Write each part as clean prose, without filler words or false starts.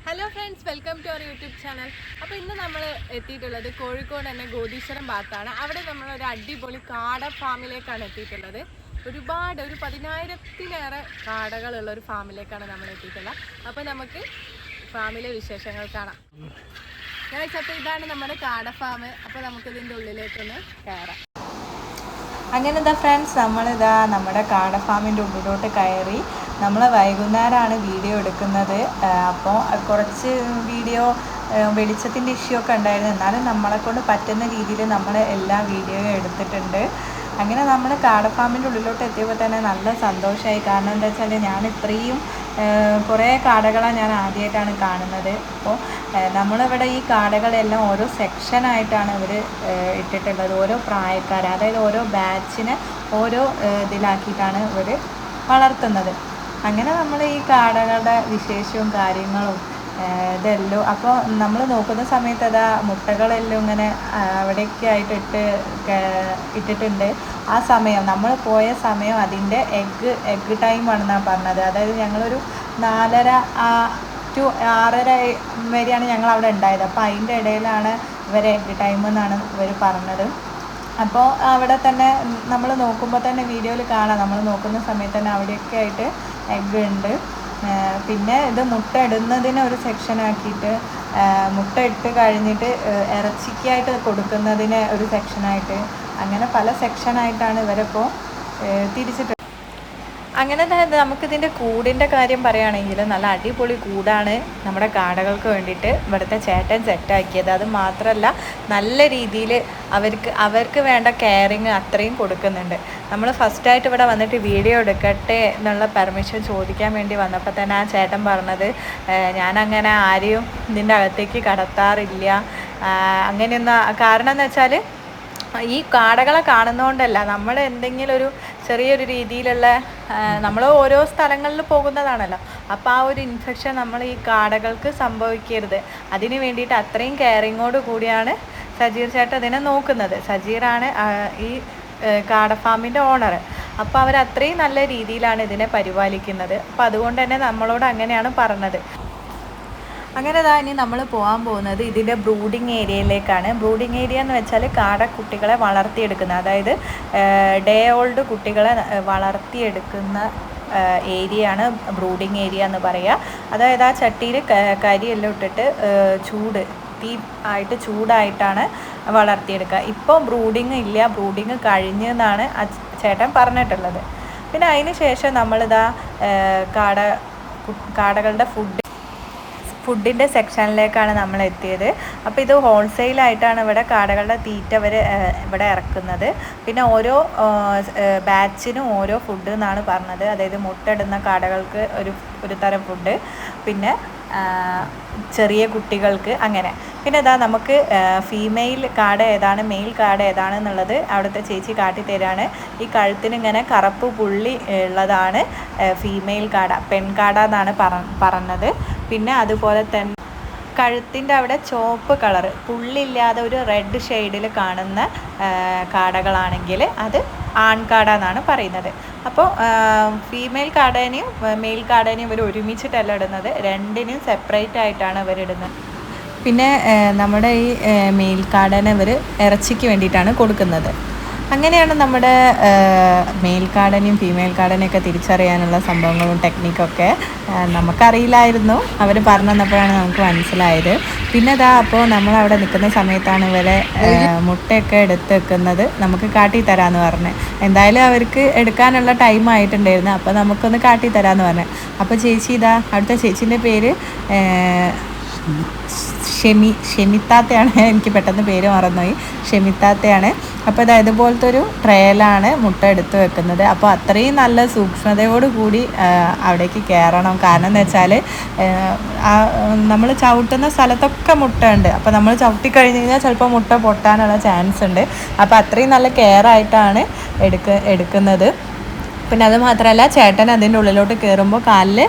Hello friends, welcome to our YouTube channel. അപ്പോൾ ഇന്ന് നമ്മൾ എത്തിയിട്ടുള്ളത് കോഴിക്കോട് തന്നെ ഗോദീശ്വരം ഭാഗത്താണ്. അവിടെ നമ്മളൊരു അടിപൊളി കാട ഫാമിലേക്കാണ് എത്തിയിട്ടുള്ളത്. ഒരു 10,000-ത്തിലേറെ കാടകളുള്ള ഒരു ഫാമിലേക്കാണ് നമ്മൾ എത്തിയിട്ടുള്ളത്. അപ്പോൾ നമുക്ക് ഫാമിലെ വിശേഷങ്ങൾ കാണാം. അപ്പോൾ ഇതാണ് നമ്മുടെ കാട ഫാം. അപ്പോൾ നമുക്കിതിൻ്റെ ഉള്ളിലേക്കൊന്ന് കയറാം. അങ്ങനെ ഇതാ ഫ്രണ്ട്സ്, നമ്മളിതാ നമ്മുടെ കാട ഫാമിൻ്റെ ഉള്ളിലോട്ട് കയറി. നമ്മൾ വൈകുന്നേരമാണ് വീഡിയോ എടുക്കുന്നത്. അപ്പോൾ കുറച്ച് വീഡിയോ വെളിച്ചത്തിൻ്റെ ഇഷ്യൂ ഒക്കെ ഉണ്ടായിരുന്നു. എന്നാലും നമ്മളെക്കൊണ്ട് പറ്റുന്ന രീതിയിൽ നമ്മൾ എല്ലാ വീഡിയോയും എടുത്തിട്ടുണ്ട്. അങ്ങനെ നമ്മൾ കാട ഫാമിൻ്റെ ഉള്ളിലോട്ട് എത്തിയപ്പോൾ തന്നെ നല്ല സന്തോഷമായി. കാരണം എന്താ വെച്ചാൽ ഞാൻ ഇത്രയും കുറേ കാടകളാണ് ഞാൻ ആദ്യമായിട്ടാണ് കാണുന്നത്. അപ്പോൾ നമ്മളിവിടെ ഈ കാടകളെല്ലാം ഓരോ സെക്ഷനായിട്ടാണ് ഇവർ ഇട്ടിട്ടുള്ളത്. ഓരോ പ്രായക്കാർ, അതായത് ഓരോ ബാച്ചിനെ ഓരോ ഇതിലാക്കിയിട്ടാണ് ഇവർ വളർത്തുന്നത്. അങ്ങനെ നമ്മൾ ഈ കാടകളുടെ വിശേഷവും കാര്യങ്ങളും ഇതെല്ലാം അപ്പോൾ നമ്മൾ നോക്കുന്ന സമയത്ത് അതാ മുട്ടകളെല്ലാം ഇങ്ങനെ അവിടേക്ക് ആയിട്ട് ഇട്ടിട്ടുണ്ട്. ആ സമയം നമ്മൾ പോയ സമയം അതിൻ്റെ എഗ്ഗ് ടൈമാണെന്നാണ് പറഞ്ഞത്. അതായത് ഞങ്ങളൊരു 4:30 to 6:30 വരെയാണ് ഞങ്ങൾ അവിടെ ഉണ്ടായത്. അപ്പോൾ അതിൻ്റെ ഇടയിലാണ് ഇവരെ എഗ്ഗ് ടൈം എന്നാണ് ഇവർ പറഞ്ഞത്. അപ്പോൾ അവിടെ തന്നെ നമ്മൾ നോക്കുമ്പോൾ തന്നെ വീഡിയോയിൽ കാണാം, നമ്മൾ നോക്കുന്ന സമയത്ത് തന്നെ അവിടെയൊക്കെ ആയിട്ട് എഗ്ഗ് ഉണ്ട്. പിന്നെ ഇത് മുട്ട ഇടുന്നതിന് ഒരു സെക്ഷനാക്കിയിട്ട്, മുട്ട ഇട്ട് കഴിഞ്ഞിട്ട് ഇറച്ചിക്കായിട്ട് കൊടുക്കുന്നതിന് ഒരു സെക്ഷനായിട്ട്, അങ്ങനെ പല സെക്ഷനായിട്ടാണ് ഇവരിപ്പോൾ തിരിച്ചിട്ട്. അങ്ങനെ നമുക്കിതിൻ്റെ കൂടിൻ്റെ കാര്യം പറയുകയാണെങ്കിൽ നല്ല അടിപൊളി കൂടാണ് നമ്മുടെ കാടകൾക്ക് വേണ്ടിയിട്ട് ഇവിടുത്തെ ചേട്ടൻ സെറ്റാക്കിയത്. അത് മാത്രമല്ല നല്ല രീതിയിൽ അവർക്ക് വേണ്ട കെയറിങ് അത്രയും കൊടുക്കുന്നുണ്ട്. നമ്മൾ ഫസ്റ്റായിട്ട് ഇവിടെ വന്നിട്ട് വീഡിയോ എടുക്കട്ടെ എന്നുള്ള പെർമിഷൻ ചോദിക്കാൻ വേണ്ടി വന്നപ്പോൾ തന്നെ ആ ചേട്ടൻ പറഞ്ഞത്, ഞാനങ്ങനെ ആരെയും ഇതിൻ്റെ അകത്തേക്ക് കടത്താറില്ല അങ്ങനെയൊന്നും. കാരണം എന്ന് വെച്ചാൽ ഈ കാടകളെ കാണുന്നതുകൊണ്ടല്ല, നമ്മൾ എന്തെങ്കിലും ഒരു ചെറിയൊരു രീതിയിലുള്ള, നമ്മൾ ഓരോ സ്ഥലങ്ങളിൽ പോകുന്നതാണല്ലോ, അപ്പോൾ ആ ഒരു ഇൻഫെക്ഷൻ നമ്മൾ ഈ കാടകൾക്ക് സംഭവിക്കരുത്. അതിന് വേണ്ടിയിട്ട് അത്രയും കെയറിങ്ങോട് കൂടിയാണ് സജീർ ചേട്ടൻ ഇതിനെ നോക്കുന്നത്. സജീറാണ് ഈ കാട ഫാമിൻ്റെ ഓണർ. അപ്പോൾ അവർ അത്രയും നല്ല രീതിയിലാണ് ഇതിനെ പരിപാലിക്കുന്നത്. അപ്പോൾ അതുകൊണ്ട് തന്നെ നമ്മളോട് അങ്ങനെയാണ് പറഞ്ഞത്. അങ്ങനെ ഇനി നമ്മൾ പോകാൻ പോകുന്നത് ഇതിൻ്റെ ബ്രൂഡിങ് ഏരിയയിലേക്കാണ്. ബ്രൂഡിങ് ഏരിയ എന്ന് വെച്ചാൽ കാട കുട്ടികളെ വളർത്തിയെടുക്കുന്ന, അതായത് ഡേ ഓൾഡ് കുട്ടികളെ വളർത്തിയെടുക്കുന്ന ഏരിയയാണ് ബ്രൂഡിങ് ഏരിയ എന്ന് പറയുക. അതായത് ആ ചട്ടിയിൽ കരിയെല്ലാം ഇട്ടിട്ട് തീ ആയിട്ട് ചൂടായിട്ടാണ് വളർത്തിയെടുക്കുക. ഇപ്പോൾ ബ്രൂഡിങ് ഇല്ല, ബ്രൂഡിങ് കഴിഞ്ഞെന്നാണ് ആ ചേട്ടൻ പറഞ്ഞിട്ടുള്ളത്. പിന്നെ അതിന് ശേഷം നമ്മളിതാ കാടകളുടെ ഫുഡിൻ്റെ സെക്ഷനിലേക്കാണ് നമ്മൾ എത്തിയത്. അപ്പോൾ ഇത് ഹോൾസെയിലായിട്ടാണ് ഇവിടെ കാടകളുടെ തീറ്റ ഇവിടെ ഇറക്കുന്നത്. പിന്നെ ഓരോ ബാച്ചിനും ഓരോ ഫുഡ് എന്നാണ് പറഞ്ഞത്. അതായത് മുട്ടയിടുന്ന കാടകൾക്ക് ഒരു തരം ഫുഡ്, പിന്നെ ചെറിയ കുട്ടികൾക്ക് അങ്ങനെ. പിന്നെ നമുക്ക് ഫീമെയിൽ കാട ഏതാണ് മെയിൽ കാട ഏതാണെന്നുള്ളത് അവിടുത്തെ ചേച്ചി കാട്ടിത്തരാണ്. ഈ കഴുത്തിന് ഇങ്ങനെ കറുപ്പ് പുള്ളി ഉള്ളതാണ് ഫീമെയിൽ കാട, പെൺകാട എന്നാണ് പറഞ്ഞത്. പിന്നെ അതുപോലെ തന്നെ കഴുത്തിൻ്റെ അവിടെ ചുവപ്പ് കളറ് പുള്ളില്ലാതെ ഒരു റെഡ് ഷെയ്ഡിൽ കാണുന്ന കാടകളാണെങ്കിൽ അത് ആൺകാട എന്നാണ് പറയുന്നത്. അപ്പോൾ ഫീമെയിൽ കാടേനെയും മെയിൽ കാടേനെയും ഇവർ ഒരുമിച്ചിട്ടല്ല ഇടുന്നത്, രണ്ടിനും സെപ്പറേറ്റ് ആയിട്ടാണ് ഇവരിടുന്നത്. പിന്നെ നമ്മുടെ ഈ മെയിൽ കാടനെ ഇവർ ഇറച്ചിക്ക് വേണ്ടിയിട്ടാണ് കൊടുക്കുന്നത്. അങ്ങനെയാണ് നമ്മുടെ മെയിൽ കാടനെയും ഫീമെയിൽ കാടനെയൊക്കെ തിരിച്ചറിയാനുള്ള സംഭവങ്ങളും ടെക്നിക്കൊക്കെ നമുക്കറിയില്ലായിരുന്നു. അവർ പറഞ്ഞു തന്നപ്പോഴാണ് നമുക്ക് മനസ്സിലായത്. പിന്നെ അപ്പോൾ നമ്മളവിടെ നിൽക്കുന്ന സമയത്താണ് ഇവരെ മുട്ടയൊക്കെ എടുത്ത് വെക്കുന്നത് നമുക്ക് കാട്ടിത്തരാമെന്ന് പറഞ്ഞു. എന്തായാലും അവർക്ക് എടുക്കാനുള്ള ടൈം ആയിട്ടുണ്ടായിരുന്നു. അപ്പോൾ നമുക്കൊന്ന് കാട്ടിത്തരാമെന്ന് പറഞ്ഞു. അപ്പോൾ ചേച്ചി അടുത്ത ചേച്ചീൻ്റെ പേര് ഷെമിത്താത്തയാണ്. എനിക്ക് പെട്ടെന്ന് പേര് മറന്നുപോയി. ഷെമിത്താത്തയാണ്. അപ്പോൾ ഇതുപോലത്തെ ഒരു ട്രയലാണ് മുട്ട എടുത്ത് വെക്കുന്നത്. അപ്പോൾ അത്രയും നല്ല സൂക്ഷ്മതയോട് കൂടി അവിടേക്ക് കയറണം. കാരണം എന്താ വെച്ചാൽ നമ്മൾ ചവിട്ടുന്ന സ്ഥലത്തൊക്കെ മുട്ട ഉണ്ട്. അപ്പോൾ നമ്മൾ ചവിട്ടി കഴിഞ്ഞ് കഴിഞ്ഞാൽ ചിലപ്പോൾ മുട്ട പൊട്ടാനുള്ള ചാൻസ് ഉണ്ട്. അപ്പോൾ അത്രയും നല്ല കെയറായിട്ടാണ് എടുക്കുന്നത്. പിന്നെ അത് മാത്രമല്ല, ചേട്ടൻ അതിൻ്റെ ഉള്ളിലോട്ട് കയറുമ്പോൾ കാലിൽ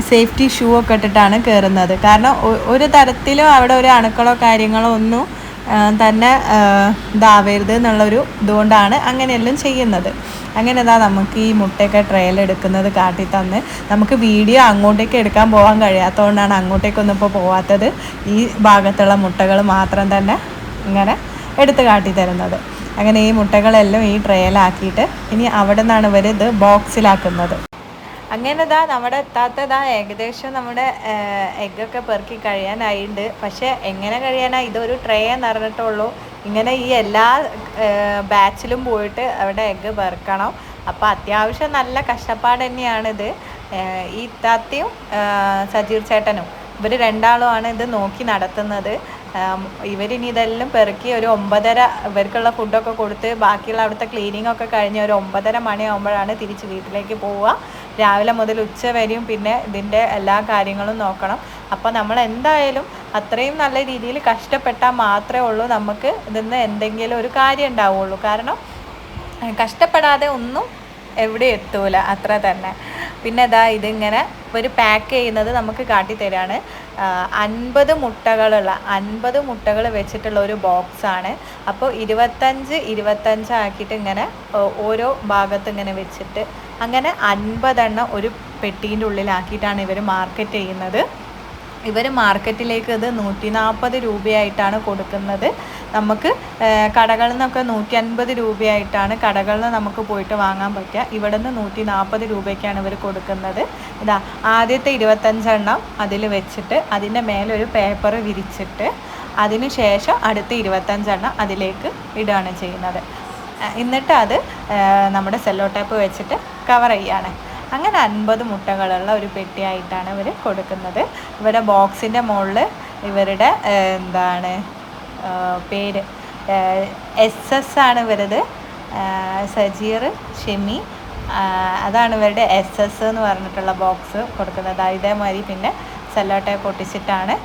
സേഫ്റ്റി ഷൂ ഒക്കെ ഇട്ടിട്ടാണ് കയറുന്നത്. കാരണം ഒരു തരത്തിലും അവിടെ ഒരു അണുക്കളോ കാര്യങ്ങളോ ഒന്നും തന്നെ ഇതാവരുത് എന്നുള്ളൊരു ഇതുകൊണ്ടാണ് അങ്ങനെയെല്ലാം ചെയ്യുന്നത്. അങ്ങനെ ഇതാ നമുക്ക് ഈ മുട്ടയൊക്കെ ട്രയലെടുക്കുന്നത് കാട്ടിത്തന്ന് നമുക്ക് വീഡിയോ അങ്ങോട്ടേക്ക് എടുക്കാൻ പോകാൻ കഴിയാത്തതുകൊണ്ടാണ് അങ്ങോട്ടേക്കൊന്നും ഇപ്പോൾ പോവാത്തത്. ഈ ഭാഗത്തുള്ള മുട്ടകൾ മാത്രം തന്നെ ഇങ്ങനെ എടുത്ത് കാട്ടിത്തരുന്നത്. അങ്ങനെ ഈ മുട്ടകളെല്ലാം ഈ ട്രയലാക്കിയിട്ട് ഇനി അവിടെ നിന്നാണ് ഇവർ ഇത് ബോക്സിലാക്കുന്നത്. അങ്ങനെ ഇതാ നമ്മുടെ എത്താത്തതാ ഏകദേശം നമ്മുടെ എഗ്ഗൊക്കെ പെറുക്കി കഴിയാനായിട്ടുണ്ട്. പക്ഷേ എങ്ങനെ കഴിയാനാ, ഇതൊരു ട്രേ നിറഞ്ഞിട്ടുള്ളൂ. ഇങ്ങനെ ഈ എല്ലാ ബാച്ചിലും പോയിട്ട് അവിടെ എഗ്ഗ് പെറുക്കണം. അപ്പോൾ അത്യാവശ്യം നല്ല കഷ്ടപ്പാട് തന്നെയാണിത്. ഈ ഇത്താത്തയും സജീർ ചേട്ടനും ഇവർ രണ്ടാളുമാണ് ഇത് നോക്കി നടത്തുന്നത്. ഇവരിനി ഇതെല്ലാം പെറുക്കി ഒരു 9:30 ഇവർക്കുള്ള ഫുഡൊക്കെ കൊടുത്ത് ബാക്കിയുള്ള അവിടുത്തെ ക്ലീനിങ് ഒക്കെ കഴിഞ്ഞ് ഒരു 9:30 മണിയാകുമ്പോഴാണ് തിരിച്ച് വീട്ടിലേക്ക് പോവുക. രാവിലെ മുതൽ ഉച്ച വരെയും പിന്നെ ഇതിൻ്റെ എല്ലാ കാര്യങ്ങളും നോക്കണം. അപ്പോൾ നമ്മൾ എന്തായാലും അത്രയും നല്ല രീതിയിൽ കഷ്ടപ്പെട്ടാൽ മാത്രമേ ഉള്ളൂ നമുക്ക് ഇതിന്ന് എന്തെങ്കിലും ഒരു കാര്യം ഉണ്ടാവുള്ളൂ. കാരണം കഷ്ടപ്പെടാതെ ഒന്നും എവിടെ എത്തൂല, അത്ര തന്നെ. പിന്നെ ഇതാ ഇതിങ്ങനെ ഒരു പാക്ക് ചെയ്യുന്നത് നമുക്ക് കാട്ടിത്തരാണ്. 50 മുട്ടകളുള്ള 50 മുട്ടകൾ വെച്ചിട്ടുള്ള ഒരു ബോക്സാണ്. അപ്പോൾ 25 ആക്കിയിട്ട് ഇങ്ങനെ ഓരോ ഭാഗത്ത് ഇങ്ങനെ വെച്ചിട്ട് അങ്ങനെ 50 എണ്ണം ഒരു പെട്ടീൻ്റെ ഉള്ളിലാക്കിയിട്ടാണ് ഇവർ മാർക്കറ്റ് ചെയ്യുന്നത്. ഇവർ മാർക്കറ്റിലേക്ക് ഇത് 140 രൂപയായിട്ടാണ് കൊടുക്കുന്നത്. നമുക്ക് കടകളിൽ നിന്നൊക്കെ 150 രൂപയായിട്ടാണ് കടകളിൽ നിന്ന് നമുക്ക് പോയിട്ട് വാങ്ങാൻ പറ്റുക. ഇവിടെ നിന്ന് 140 രൂപയ്ക്കാണ് ഇവർ കൊടുക്കുന്നത്. ഇതാ ആദ്യത്തെ 25 എണ്ണം അതിൽ വെച്ചിട്ട് അതിൻ്റെ മേലൊരു പേപ്പർ വിരിച്ചിട്ട് അതിന് ശേഷം അടുത്ത 25 എണ്ണം അതിലേക്ക് ഇടുകയാണ് ചെയ്യുന്നത്. എന്നിട്ട് അത് നമ്മുടെ സെല്ലോ ടേപ്പ് വെച്ചിട്ട് കവർ ചെയ്യാണ്. അങ്ങനെ 50 മുട്ടകളുള്ള ഒരു പെട്ടിയായിട്ടാണ് ഇവർ കൊടുക്കുന്നത്. ഇവരുടെ ബോക്സിൻ്റെ മുകളിൽ ഇവരുടെ പേര് SS ആണ് ഇവരത്. സജീർ, ഷെമി, അതാണ് ഇവരുടെ SS എന്ന് പറഞ്ഞിട്ടുള്ള ബോക്സ് കൊടുക്കുന്നത്. ഇതേമാതിരി പിന്നെ സെല്ലോ ടേപ്പ് പൊട്ടിച്ചിട്ടാണ്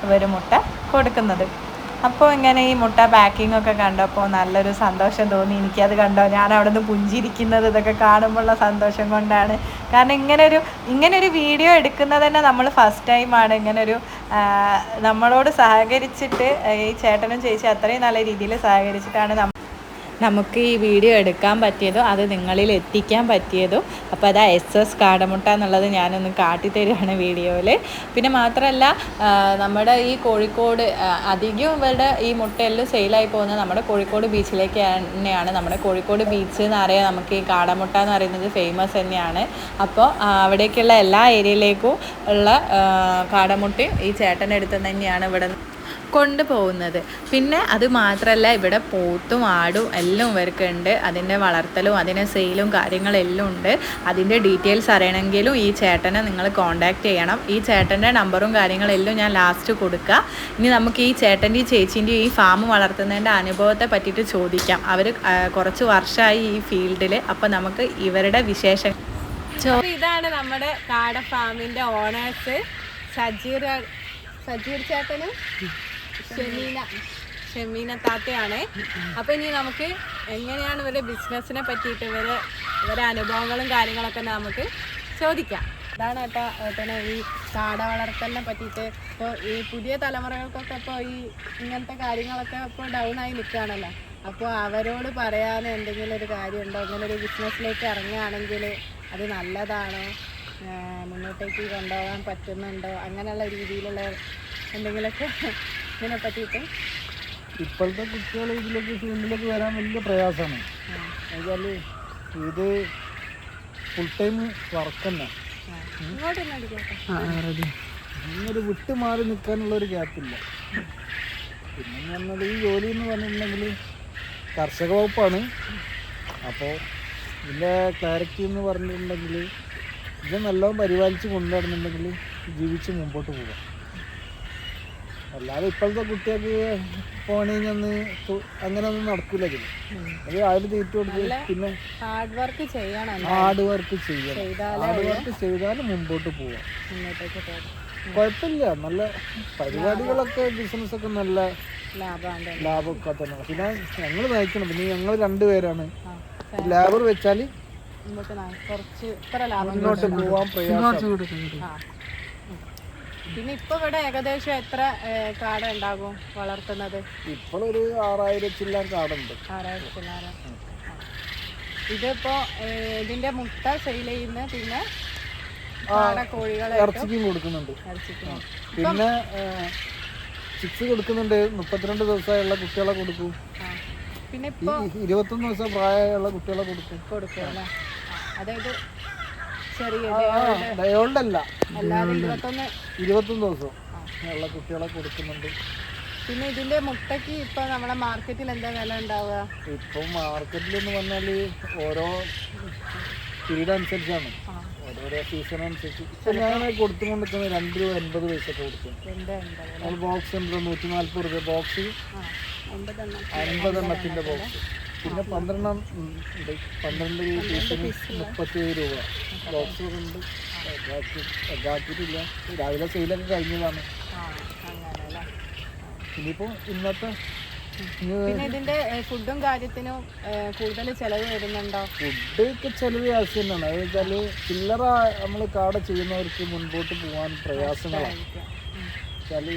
ഇവർ മുട്ട കൊടുക്കുന്നത്. അപ്പോൾ ഇങ്ങനെ ഈ മുട്ട പാക്കിംഗ് ഒക്കെ കണ്ടപ്പോൾ നല്ലൊരു സന്തോഷം തോന്നി. എനിക്കത് കണ്ടോ, ഞാൻ അവിടെ നിന്ന് പുഞ്ചിരിക്കുന്നത് ഇതൊക്കെ കാണുമ്പോഴുള്ള സന്തോഷം കൊണ്ടാണ്. കാരണം ഇങ്ങനൊരു വീഡിയോ എടുക്കുന്നത് തന്നെ നമ്മൾ ഫസ്റ്റ് ടൈമാണ്. ഇങ്ങനൊരു നമ്മളോട് സഹകരിച്ചിട്ട് ഈ ചേട്ടനും ചേച്ചി അത്രയും നല്ല രീതിയിൽ സഹകരിച്ചിട്ടാണ് നമുക്ക് ഈ വീഡിയോ എടുക്കാൻ പറ്റിയതും അത് നിങ്ങളിൽ എത്തിക്കാൻ പറ്റിയതും. അപ്പോൾ അതാ SS കാടമുട്ട എന്നുള്ളത് ഞാനൊന്ന് കാട്ടിത്തരുകയാണ് വീഡിയോയിൽ. പിന്നെ മാത്രമല്ല നമ്മുടെ ഈ കോഴിക്കോട് അധികം ഇവരുടെ ഈ മുട്ടയെല്ലാം സെയിലായി പോകുന്നത് നമ്മുടെ കോഴിക്കോട് ബീച്ചിലേക്ക് തന്നെയാണ്. നമ്മുടെ കോഴിക്കോട് ബീച്ച് എന്ന് അറിയാം, നമുക്ക് ഈ കാടമുട്ട എന്ന് പറയുന്നത് ഫേമസ് തന്നെയാണ്. അപ്പോൾ അവിടേക്കുള്ള എല്ലാ ഏരിയയിലേക്കും ഉള്ള കാടമുട്ടയും ഈ ചേട്ടൻ്റെ അടുത്ത് തന്നെയാണ് ഇവിടെ കൊണ്ടുപോകുന്നത്. പിന്നെ അത് മാത്രമല്ല ഇവിടെ പോത്തും ആടും എല്ലാം ഇവർക്കുണ്ട്. അതിൻ്റെ വളർത്തലും അതിൻ്റെ സെയിലും കാര്യങ്ങളെല്ലാം ഉണ്ട്. അതിൻ്റെ ഡീറ്റെയിൽസ് അറിയണമെങ്കിലും ഈ ചേട്ടനെ നിങ്ങൾ കോൺടാക്റ്റ് ചെയ്യണം. ഈ ചേട്ടൻ്റെ നമ്പറും കാര്യങ്ങളെല്ലാം ഞാൻ ലാസ്റ്റ് കൊടുക്കുക. ഇനി നമുക്ക് ഈ ചേട്ടൻ്റെയും ചേച്ചീൻ്റെയും ഈ ഫാം വളർത്തുന്നതിൻ്റെ അനുഭവത്തെ പറ്റിയിട്ട് ചോദിക്കാം. അവർ കുറച്ച് വർഷമായി ഈ ഫീൽഡിൽ. അപ്പോൾ നമുക്ക് ഇവരുടെ വിശേഷം ഇതാണ് നമ്മുടെ കാട ഫാമിൻ്റെ ഓണേഴ്സ് സജീർ ചേട്ടനും ഷെമീന താത്തയാണ്. അപ്പോൾ ഇനി നമുക്ക് എങ്ങനെയാണ് ഇവരുടെ ബിസിനസ്സിനെ പറ്റിയിട്ട് ഇവരുടെ അനുഭവങ്ങളും കാര്യങ്ങളൊക്കെ നമുക്ക് ചോദിക്കാം. ഇതാണ് ഏട്ടനെ ഈ കാട വളർത്തലിനെ പറ്റിയിട്ട്. ഇപ്പോൾ ഈ പുതിയ തലമുറകൾക്കൊക്കെ ഇപ്പോൾ ഈ ഇങ്ങനത്തെ കാര്യങ്ങളൊക്കെ ഇപ്പോൾ ഡൗൺ ആയി നിൽക്കുകയാണല്ലോ. അപ്പോൾ അവരോട് പറയാൻ എന്തെങ്കിലും ഒരു കാര്യമുണ്ടോ? ഇങ്ങനെ ഒരു ബിസിനസ്സിലേക്ക് ഇറങ്ങുകയാണെങ്കിൽ അത് നല്ലതാണോ, മുന്നോട്ടേക്ക് കൊണ്ടുപോകാൻ പറ്റുന്നുണ്ടോ, അങ്ങനെയുള്ള രീതിയിലുള്ള എന്തെങ്കിലുമൊക്കെ ഇതിനെ പറ്റിയിട്ട്? ഇപ്പോഴത്തെ കുട്ടികൾ ഫീൽഡിലേക്ക് വരാൻ വലിയ പ്രയാസമാണ്. എന്നുവെച്ചാൽ ഇത് ഫുൾ ടൈം വർക്ക് തന്നെ. ഇങ്ങനൊരു വിട്ട് മാറി നിൽക്കാനുള്ളൊരു ഗ്യാപ്പില്ല. പിന്നെ പറഞ്ഞത് ഈ ജോലി എന്ന് പറഞ്ഞിട്ടുണ്ടെങ്കിൽ കർഷക വകുപ്പാണ്. അപ്പോൾ ഇതിൻ്റെ ക്ലാരിറ്റി എന്ന് പറഞ്ഞിട്ടുണ്ടെങ്കിൽ ഇത് നല്ലോണം പരിപാലിച്ച് കൊണ്ടുവരുന്നുണ്ടെങ്കിൽ ജീവിച്ച് മുമ്പോട്ട് പോകാം. അല്ലാതെ ഇപ്പോഴത്തെ കുട്ടികൾക്ക് പോണീഞ്ഞൊന്ന് അങ്ങനെ ഒന്നും നടക്കില്ല. അത് ആരും തീറ്റ കൊടുത്ത് പിന്നെ ഹാർഡ് വർക്ക് ചെയ്താലും മുമ്പോട്ട് പോവാം. കുഴപ്പമില്ല. നല്ല പരിപാടികളൊക്കെ ബിസിനസ്സൊക്കെ നല്ല ലാഭമൊക്കെ തന്നെ. പിന്നെ ഞങ്ങൾ നയിക്കണം. പിന്നെ ഞങ്ങൾ 2 പേരാണ്. ലേബർ വെച്ചാൽ മുന്നോട്ട് പോവാൻ പ്രയാസം. പിന്നെ ഇപ്പൊ ഇവിടെ ഏകദേശം എത്ര കാട ഉണ്ടാകും വളർത്തുന്നത്? ഇപ്പോഴൊരു 6000 കാടുണ്ട്. 6000. ഇതിപ്പോ ഇതിന്റെ മുട്ട സെയിൽ ചെയ്യുന്ന പിന്നെ കോഴികളെ ഇറച്ചിക്കും കൊടുക്കുന്നുണ്ട്. പിന്നെ ചിക്സ് കൊടുക്കുന്നുണ്ട്. 32 ദിവസമായുള്ള കുട്ടികളെ കൊടുക്കും. പിന്നെ 21 ദിവസം പ്രായമുള്ള കുട്ടികളെ കൊടുക്കും. അതായത് ചെറിയ ഡയോൾഡല്ല, അല്ലാതെ 21 ദിവസം ഉള്ള കുട്ടികളെ കൊടുക്കുന്നുണ്ട്. പിന്നെ ഇതിന്റെ മുട്ടയ്ക്ക് ഇപ്പൊ നമ്മളെ മാർക്കറ്റിൽ എന്താ വില ഉണ്ടാവുക? ഇപ്പൊ മാർക്കറ്റിൽ എന്ന് പറഞ്ഞാല് ഓരോ പീരീഡ് അനുസരിച്ചാണ്, ഓരോരോ സീസൺ അനുസരിച്ച്. ഇപ്പൊ ഞാൻ കൊടുത്തുകൊണ്ടിരിക്കുന്നത് 2 രൂപ 80 പൈസ ഒക്കെ കൊടുക്കും. ബോക്സ് ഉണ്ട് 140 രൂപ ബോക്സ്, 50 എണ്ണത്തിന്റെ ബോക്സ്. പിന്നെ 12 ഉണ്ട്, 12 പീസിന് 37 രൂപ ബോക്സ് ഉണ്ട്. ഇതാക്കിയിട്ടില്ല, രാവിലെ സെയിലൊക്കെ കഴിഞ്ഞതാണ്. ഇനിയിപ്പോ ഇന്നത്തെ പിന്നെ ഇതിന്റെ ഫുഡും കാര്യത്തിനും കൂടുതൽ ചെലവ് വരുന്നുണ്ടോ? ഫുഡ് ഒക്കെ ചെലവ് ആവശ്യം തന്നെയാണ്. അത് വെച്ചാല് ചില്ലറ നമ്മൾ കാട ചെയ്യുന്നവർക്ക് മുൻപോട്ട് പോകാൻ പ്രയാസങ്ങളാണ്. വെച്ചാല്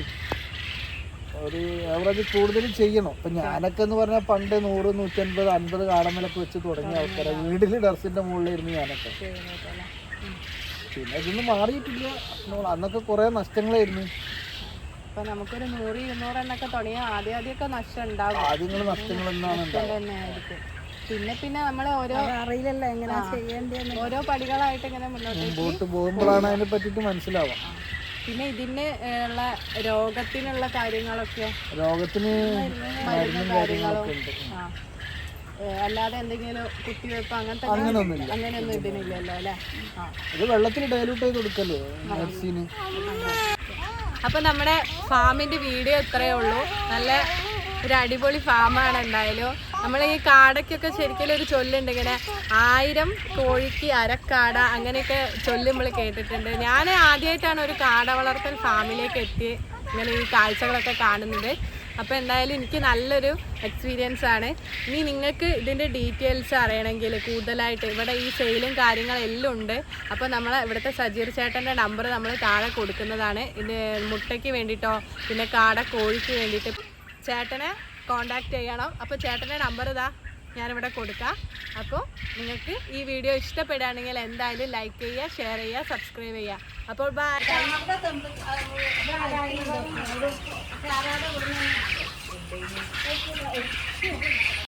ഒരു ആവറേജ് കൂടുതൽ ചെയ്യണം. ഇപ്പൊ ഞാനൊക്കെ എന്ന് പറഞ്ഞാൽ പണ്ട് 100, 150, 50 കാടമലൊക്കെ വെച്ച് തുടങ്ങിയ ആൾക്കാരാണ്. വീട്ടില് ടെറസിന്റെ മുകളിലായിരുന്നു ഞാനൊക്കെ. പിന്നെ ഇതൊന്നും മാറിയിട്ടില്ല. അന്നൊക്കെ കുറെ നഷ്ടങ്ങളായിരുന്നു. ഇപ്പൊ നമുക്കൊരു 100, 200 എണ്ണൊക്കെ തുടങ്ങിയ ആദ്യമൊക്കെ നഷ്ടം ഉണ്ടാകും. ആദ്യങ്ങൾ നഷ്ടങ്ങൾ തന്നെയായിരിക്കും. പിന്നെ നമ്മൾ അറിയില്ലല്ലോ എങ്ങനെയാ ചെയ്യേണ്ടത്. ഓരോ പടികളായിട്ട് ഇങ്ങനെ മുന്നോട്ട് പോകുമ്പോഴാണ് അതിനെ പറ്റിയിട്ട് മനസ്സിലാവാം. പിന്നെ ഇതിന് ഉള്ള രോഗത്തിനുള്ള കാര്യങ്ങളൊക്കെ, രോഗത്തിന് മരുന്നും കാര്യങ്ങളും അല്ലാതെ എന്തെങ്കിലും കുത്തിവെപ്പ് അങ്ങനെയൊന്നും ഇതിനില്ലല്ലോ അല്ലേ? ഇത് വെള്ളത്തിൽ ഡയലൂട്ട് ചെയ്ത് കൊടുക്കല്ലോ മെഡിസിന്. അപ്പൊ നമ്മുടെ ഫാമിന്റെ വീഡിയോ ഇത്രയേ ഉള്ളൂ. നല്ല ഒരു അടിപൊളി ഫാമാണ്. എന്തായാലും നമ്മൾ ഈ കാടയ്ക്കൊക്കെ ശരിക്കും ഒരു ചൊല്ലുണ്ട്, ഇങ്ങനെ 1000 കോഴിക്ക് അരക്കാട, അങ്ങനെയൊക്കെ ചൊല്ല് നമ്മൾ കേട്ടിട്ടുണ്ട്. ഞാൻ ആദ്യമായിട്ടാണ് ഒരു കാട വളർത്തൽ ഫാമിലേക്ക് എത്തി ഇങ്ങനെ ഈ കാഴ്ചകളൊക്കെ കാണുന്നത്. അപ്പോൾ എന്തായാലും എനിക്ക് നല്ലൊരു എക്സ്പീരിയൻസ് ആണ്. ഇനി നിങ്ങൾക്ക് ഇതിൻ്റെ ഡീറ്റെയിൽസ് അറിയണമെങ്കിൽ കൂടുതലായിട്ട് ഇവിടെ ഈ സെയിലും കാര്യങ്ങളെല്ലാം ഉണ്ട്. അപ്പോൾ നമ്മൾ ഇവിടുത്തെ സജീർ ചേട്ടൻ്റെ നമ്പർ നമ്മൾ താഴെ കൊടുക്കുന്നതാണ്. ഇത് മുട്ടയ്ക്ക് വേണ്ടിയിട്ടോ പിന്നെ കാട കോഴിക്ക് വേണ്ടിയിട്ട് ചേട്ടനെ കോണ്ടാക്ട് ചെയ്യണം. അപ്പോൾ ചേട്ടൻ്റെ നമ്പർ ഇതാ ഞാനിവിടെ കൊടുക്കാം. അപ്പോൾ നിങ്ങൾക്ക് ഈ വീഡിയോ ഇഷ്ടപ്പെടുകയാണെങ്കിൽ എന്തായാലും ലൈക്ക് ചെയ്യുക, ഷെയർ ചെയ്യുക, സബ്സ്ക്രൈബ് ചെയ്യുക. അപ്പോൾ ബൈ.